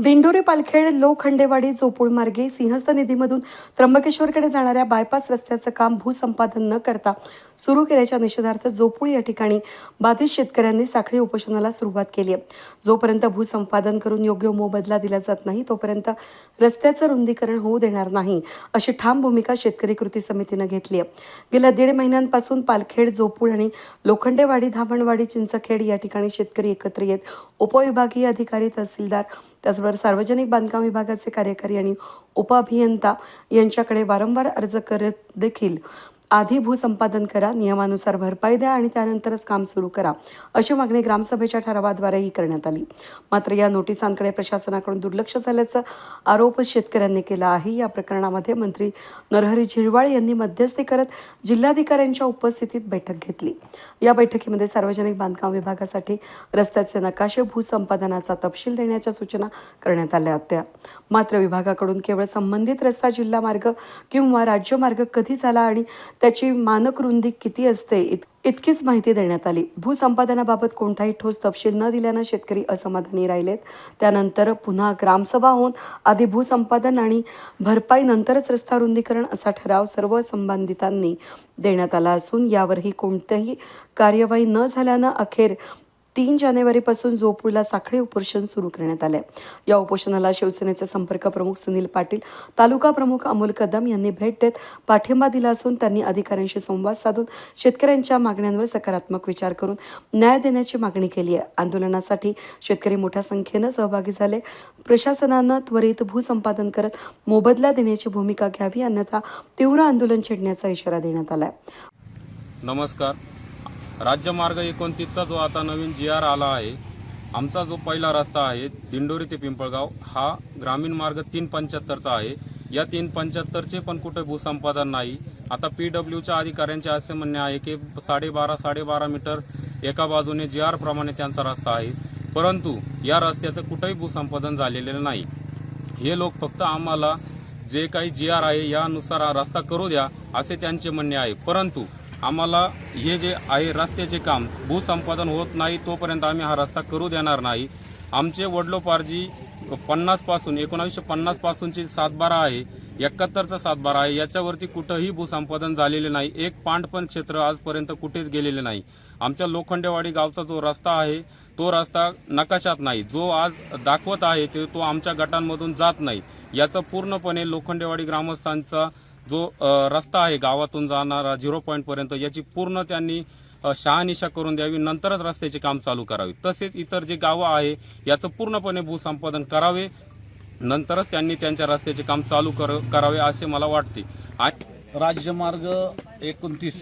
दिंडोरी पालखेड लोखंडेवाडी जोपूळ मार्गे सिंहस्थ निधीमधून त्र्यंबकेश्वरकडे जाणाऱ्या बायपास रस्त्याचं काम भूसंपादन न करता सुरू केल्याच्या निषेधार्थ जोपूळ या ठिकाणी बाधित शेतकऱ्यांनी साखळी उपोषणाला सुरुवात केली आहे। जोपर्यंत भूसंपादन करून योग्य मोबदला दिला जात नाही तोपर्यंत रस्त्याचं रुंदीकरण होऊ देणार नाही अशी ठाम भूमिका शेतकरी कृती समितीने घेतली आहे। गेल्या 1.5 महिन्यांपासून पालखेड जोपूळ आणि लोखंडेवाडी धामणवाडी चिंचखेड या ठिकाणी शेतकरी एकत्र येत उपविभागीय अधिकारी तहसीलदार त्याचबरोबर सार्वजनिक बांधकाम विभागाचे कार्यकारी आणि उपअभियंता यांच्याकडे वारंवार अर्ज करत देखील आधी भूसंपादन करा, नियमानुसार भरपाई द्या आणि त्यानंतरच काम सुरू करा अशी मागणी ग्रामसभेच्या ठरावाद्वारेही करण्यात आली। मात्र या नोटिसांकडे प्रशासनाकडून दुर्लक्ष झाल्याचा आरोप शेतकऱ्यांनी केला आहे। या प्रकरणामध्ये मंत्री नरहरी झिरवाळ यांनी मध्यस्थी करत जिल्हाधिकाऱ्यांच्या उपस्थितीत बैठक घेतली। या बैठकीमध्ये सार्वजनिक बांधकाम विभागासाठी रस्त्याचे नकाशे भूसंपादनाचा तपशील देण्याच्या सूचना करण्यात आल्या होत्या। मात्र विभागाकडून केवळ संबंधित रस्ता जिल्हा मार्ग किंवा राज्य मार्ग कधी झाला आणि त्याची मानक रुंदी किती असते इतकीच माहिती देण्यात आली। भूसंपादनाबाबत कोणताही ठोस तपशील न दिल्यानं शेतकरी असमाधानी राहिलेत। त्यानंतर पुन्हा ग्रामसभा होऊन आधी भूसंपादन आणि भरपाई नंतरच रस्ता रुंदीकरण असा ठराव सर्व संबंधितांनी देण्यात आला असून यावरही कोणतीही कार्यवाही न झाल्यानं अखेर 3 जानेवारीपासून जोपूळला साखळी उपोषण सुरू करण्यात आले। या उपोषणाला शिवसेनेचे संपर्क प्रमुख सुनील पाटील, तालुका प्रमुख अमोल कदम यांनी भेट देत पाठिंबा दिला असून त्यांनी अधिकाऱ्यांशी संवाद साधून शेतकऱ्यांच्या मागण्यांवर सकारात्मक विचार करून न्याय देण्याची मागणी केली आहे। आंदोलनासाठी शेतकरी मोठ्या संख्येने सहभागी झाले। प्रशासनानं त्वरित भूसंपादन करत मोबदला देण्याची भूमिका घ्यावी अन्यथा तीव्र आंदोलन छेडण्याचा इशारा देण्यात आला आहे। नमस्कार। राज्यमार्ग 29चा जो आता नवीन GR आला आहे, आमचा जो पहिला रस्ता आहे दिंडोरी ते पिंपळगाव हा ग्रामीण मार्ग 375चा आहे। या 375चे पण कुठे भूसंपादन नाही। आता PWच्या अधिकाऱ्यांचे असे म्हणणे आहे की 12.5 मीटर एका बाजूने GR प्रमाणे त्यांचा रस्ता आहे, परंतु या रस्त्याचं कुठेही भूसंपादन झालेलं नाही। हे लोक फक्त आम्हाला जे काही GR आहे यानुसार रस्ता करू द्या असे त्यांचे म्हणणे आहे, परंतु आम्हाला हे जे आहे रस्त्याचे काम भूसंपादन होत नाही तोपर्यंत आम्ही हा रस्ता करू देणार नाही। आमचे वडलोपार्जी 1950 पासूनची 7/12 आहे, 71चा 7/12 आहे, याच्यावरती कुठंही भूसंपादन झालेले नाही। एक पांड पण क्षेत्र आजपर्यंत कुठेच गेलेले नाही। आमच्या लोखंडेवाडी गावचा जो रस्ता आहे तो रस्ता नकाशात नाही, जो आज दाखवत आहे तो आमच्या गटांमधून जात नाही। याचा पूर्णपणे लोखंडेवाडी ग्रामस्थांचा जो रस्ता आहे गावातून जाणारा 0 पॉईंटपर्यंत याची पूर्ण त्यांनी शहानिशा करून द्यावी, नंतरच रस्त्याचे काम चालू करावे। तसेच इतर जे गावं आहे याचं पूर्णपणे भूसंपादन करावे, नंतरच त्यांनी त्यांच्या रस्त्याचे काम चालू करावे असे मला वाटते। राज्यमार्ग 29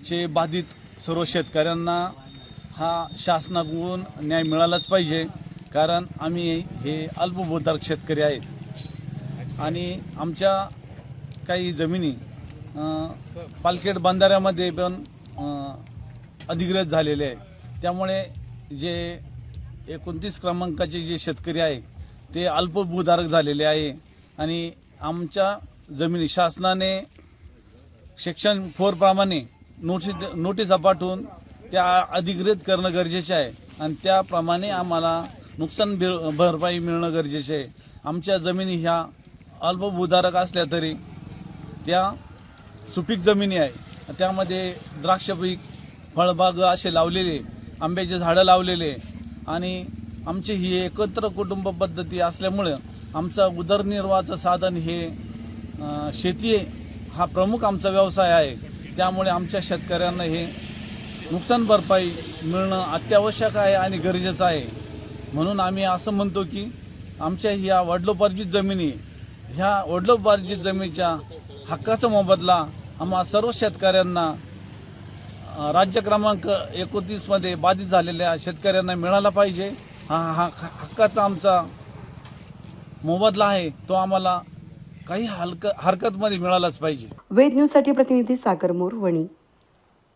चे बाधित सर्व शेतकऱ्यांना हा शासनाकडून न्याय मिळालाच पाहिजे, कारण आम्ही हे अल्पभूधारक शेतकरी आहेत आणि आमच्या काही जमिनी पालखेड बंधाऱ्यामध्ये पण अधिग्रहित झालेले आहे। त्यामुळे जे 29 क्रमांकाचे जे शेतकरी आहे ते अल्पभूधारक झालेले आहे आणि आमच्या जमिनी शासनाने सेक्शन 4 प्रमाणे नोटिसा पाठवून त्या अधिग्रहित करणं गरजेचे आहे आणि त्याप्रमाणे आम्हाला नुकसान भरपाई मिळणं गरजेचे आहे। आमच्या जमिनी ह्या अल्पभूधारक असल्या तरी त्या सुपीक जमिनी आहे, त्यामध्ये द्राक्ष पीक, फळबाग असे लावलेले, आंब्याचे झाडं लावलेले आणि आमची ही एकत्र कुटुंब पद्धती असल्यामुळे आमचा उदरनिर्वाहाचं साधन हे शेती हा प्रमुख आमचा व्यवसाय आहे। त्यामुळे आमच्या शेतकऱ्यांना हे नुकसान भरपाई मिळणं अत्यावश्यक आहे आणि गरजेचं आहे। म्हणून आम्ही असं म्हणतो की आमच्या ह्या वडिलोपार्जित जमिनी, ह्या वडिलोपार्जित जमिनीच्या हक्काचा मोबदला आम्हा सर्व शेतकऱ्यांना राज्य क्रमांक 29 मध्ये बाधित झालेल्या शेतकऱ्यांना मिळाला पाहिजे। हा हक्काचा आमचा मोबदला आहे, तो आम्हाला काही हरकतमध्ये मिळालाच पाहिजे। वेद न्यूजसाठी प्रतिनिधी सागर मोर, वणी।